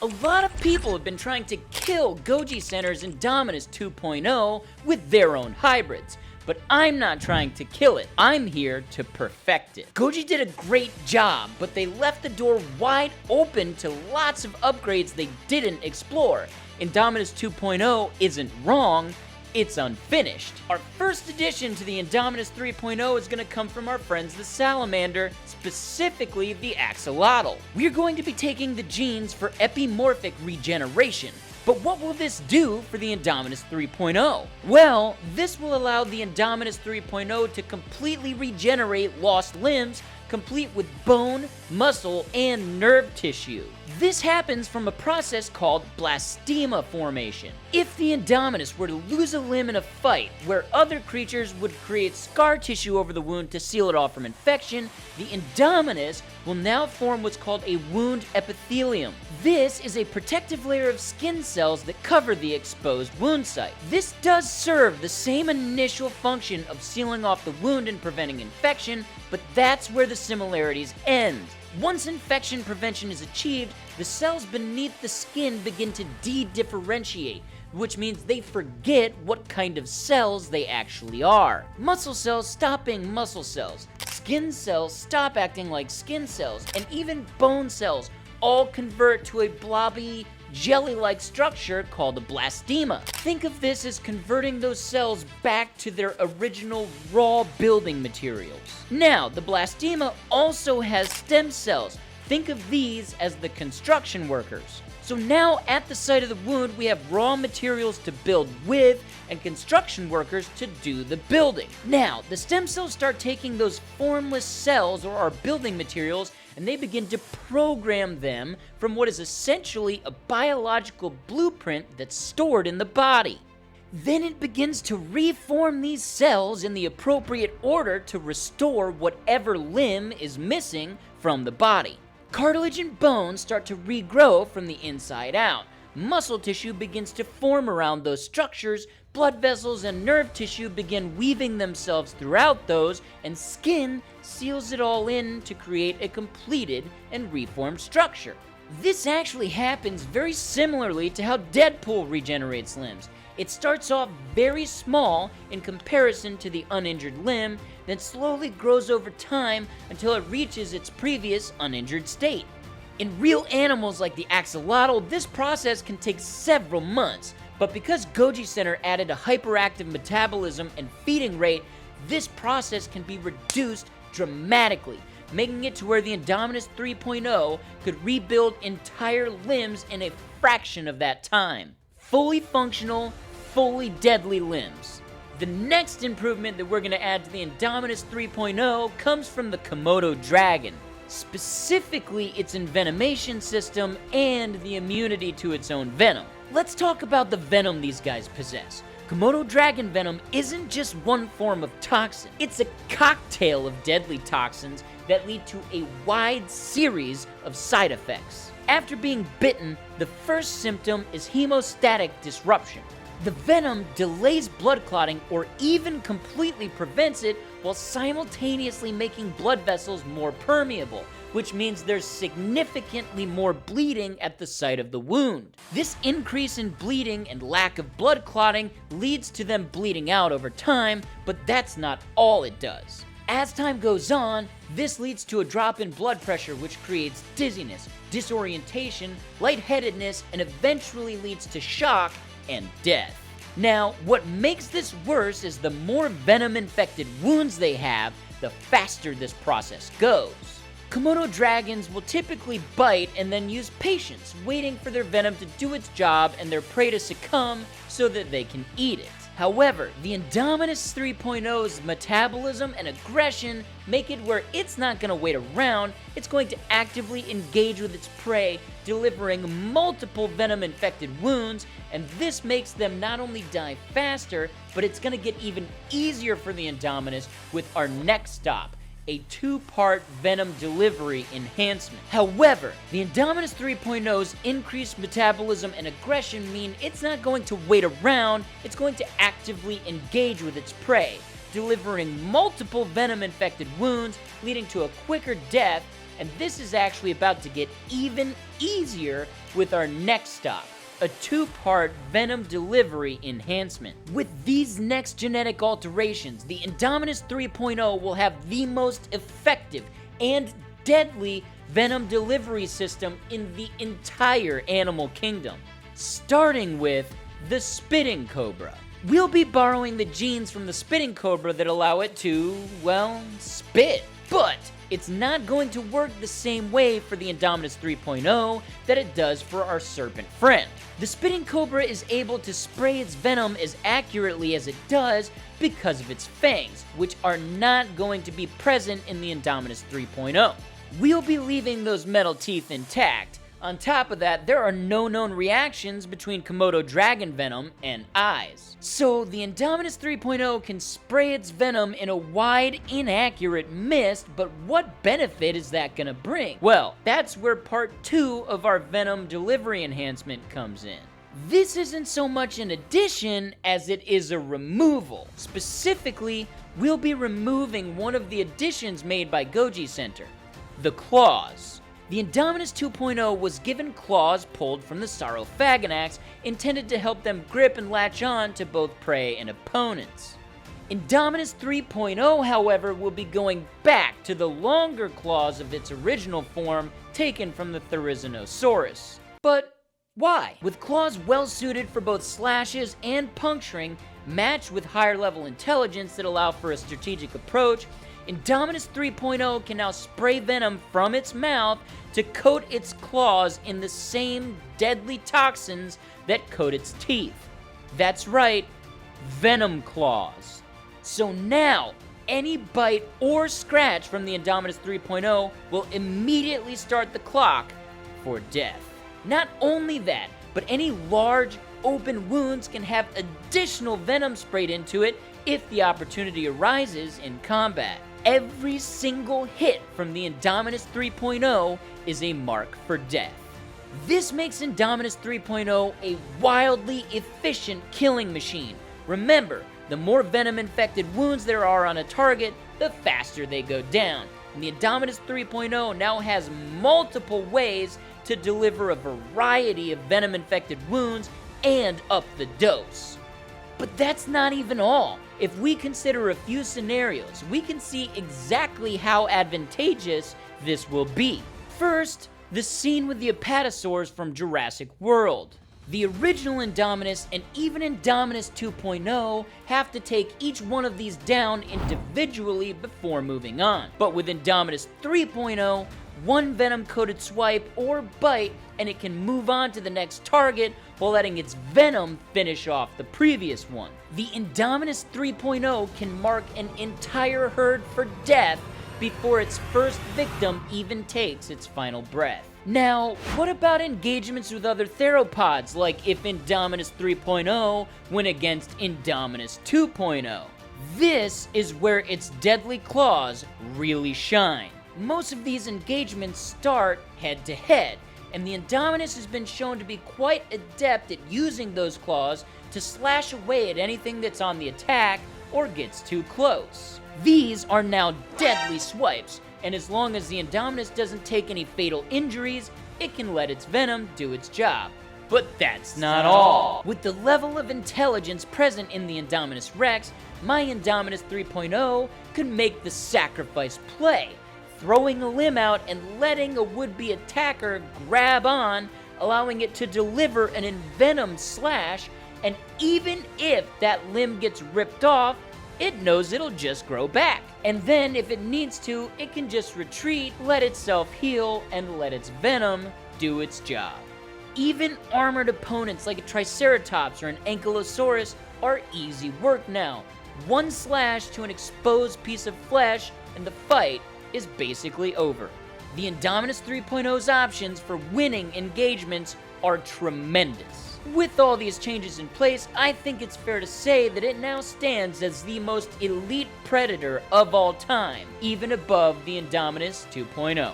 A lot of people have been trying to kill Goji Center's Indominus 2.0 with their own hybrids, but I'm not trying to kill it. I'm here to perfect it. Goji did a great job, but they left the door wide open to lots of upgrades they didn't explore. Indominus 2.0 isn't wrong, it's unfinished. Our first addition to the Indominus 3.0 is going to come from our friends the Salamander, specifically the axolotl. We're going to be taking the genes for epimorphic regeneration. But what will this do for the Indominus 3.0? Well, this will allow the Indominus 3.0 to completely regenerate lost limbs, complete with bone, muscle, and nerve tissue. This happens from a process called blastema formation. If the Indominus were to lose a limb in a fight where other creatures would create scar tissue over the wound to seal it off from infection, the Indominus will now form what's called a wound epithelium. This is a protective layer of skin cells that cover the exposed wound site. This does serve the same initial function of sealing off the wound and preventing infection, but that's where the similarities end. Once infection prevention is achieved, the cells beneath the skin begin to de-differentiate, which means they forget what kind of cells they actually are. Muscle cells stop being muscle cells, skin cells stop acting like skin cells, and even bone cells all convert to a blobby, jelly-like structure called a blastema. Think of this as converting those cells back to their original raw building materials. Now, the blastema also has stem cells. Think of these as the construction workers. So now, at the site of the wound, we have raw materials to build with and construction workers to do the building. Now, the stem cells start taking those formless cells, or our building materials, and they begin to program them from what is essentially a biological blueprint that's stored in the body. Then it begins to reform these cells in the appropriate order to restore whatever limb is missing from the body. Cartilage and bone start to regrow from the inside out. Muscle tissue begins to form around those structures, blood vessels and nerve tissue begin weaving themselves throughout those, and skin seals it all in to create a completed and reformed structure. This actually happens very similarly to how Deadpool regenerates limbs. It starts off very small in comparison to the uninjured limb, then slowly grows over time until it reaches its previous uninjured state. In real animals like the axolotl, this process can take several months, but because Goji Center added a hyperactive metabolism and feeding rate, this process can be reduced dramatically, making it to where the Indominus 3.0 could rebuild entire limbs in a fraction of that time. Fully functional, fully deadly limbs. The next improvement that we're going to add to the Indominus 3.0 comes from the Komodo dragon, specifically its envenomation system and the immunity to its own venom. Let's talk about the venom these guys possess. Komodo dragon venom isn't just one form of toxin, it's a cocktail of deadly toxins that lead to a wide series of side effects. After being bitten, the first symptom is hemostatic disruption. The venom delays blood clotting or even completely prevents it, while simultaneously making blood vessels more permeable, which means there's significantly more bleeding at the site of the wound. This increase in bleeding and lack of blood clotting leads to them bleeding out over time, but that's not all it does. As time goes on, this leads to a drop in blood pressure, which creates dizziness, disorientation, lightheadedness, and eventually leads to shock and death. Now, what makes this worse is the more venom-infected wounds they have, the faster this process goes. Komodo dragons will typically bite and then use patience, waiting for their venom to do its job and their prey to succumb so that they can eat it. However, the Indominus 3.0's metabolism and aggression make it where it's not going to wait around, it's going to actively engage with its prey, delivering multiple venom-infected wounds, and this makes them not only die faster, but it's going to get even easier for the Indominus with our next stop, a 2-part venom delivery enhancement. However, the Indominus 3.0's increased metabolism and aggression mean it's not going to wait around, it's going to actively engage with its prey, delivering multiple venom-infected wounds, leading to a quicker death, And this is actually about to get even easier with our next stop, a 2-part venom delivery enhancement. With these next genetic alterations, the Indominus 3.0 will have the most effective and deadly venom delivery system in the entire animal kingdom, starting with the spitting cobra. We'll be borrowing the genes from the spitting cobra that allow it to, well, spit. But it's not going to work the same way for the Indominus 3.0 that it does for our serpent friend. The spitting cobra is able to spray its venom as accurately as it does because of its fangs, which are not going to be present in the Indominus 3.0. We'll be leaving those metal teeth intact. On top of that, there are no known reactions between Komodo dragon venom and eyes. So the Indominus 3.0 can spray its venom in a wide, inaccurate mist, but what benefit is that gonna bring? Well, that's where part 2 of our venom delivery enhancement comes in. This isn't so much an addition as it is a removal. Specifically, we'll be removing one of the additions made by Goji Center, the claws. The Indominus 2.0 was given claws pulled from the Saurophaganax, intended to help them grip and latch on to both prey and opponents. Indominus 3.0, however, will be going back to the longer claws of its original form, taken from the Therizinosaurus. But why? With claws well suited for both slashes and puncturing, matched with higher level intelligence that allow for a strategic approach, Indominus 3.0 can now spray venom from its mouth to coat its claws in the same deadly toxins that coat its teeth. That's right, venom claws. So now, any bite or scratch from the Indominus 3.0 will immediately start the clock for death. Not only that, but any large, open wounds can have additional venom sprayed into it if the opportunity arises in combat. Every single hit from the Indominus 3.0 is a mark for death. This makes Indominus 3.0 a wildly efficient killing machine. Remember, the more venom-infected wounds there are on a target, the faster they go down. And the Indominus 3.0 now has multiple ways to deliver a variety of venom-infected wounds and up the dose. But that's not even all. If we consider a few scenarios, we can see exactly how advantageous this will be. First, the scene with the apatosaurs from Jurassic World. The original Indominus and even Indominus 2.0 have to take each one of these down individually before moving on. But with Indominus 3.0, one venom-coated swipe or bite and it can move on to the next target while letting its venom finish off the previous one. The Indominus 3.0 can mark an entire herd for death before its first victim even takes its final breath. Now, what about engagements with other theropods, like if Indominus 3.0 went against Indominus 2.0? This is where its deadly claws really shine. Most of these engagements start head-to-head, and the Indominus has been shown to be quite adept at using those claws to slash away at anything that's on the attack or gets too close. These are now deadly swipes, and as long as the Indominus doesn't take any fatal injuries, it can let its venom do its job. But that's not all. With the level of intelligence present in the Indominus Rex, my Indominus 3.0 could make the sacrifice play, throwing a limb out and letting a would-be attacker grab on, allowing it to deliver an envenomed slash, and even if that limb gets ripped off, it knows it'll just grow back. And then, if it needs to, it can just retreat, let itself heal, and let its venom do its job. Even armored opponents like a Triceratops or an Ankylosaurus are easy work now. One slash to an exposed piece of flesh, and the fight is basically over. The Indominus 3.0's options for winning engagements are tremendous. With all these changes in place, I think it's fair to say that it now stands as the most elite predator of all time, even above the Indominus 2.0.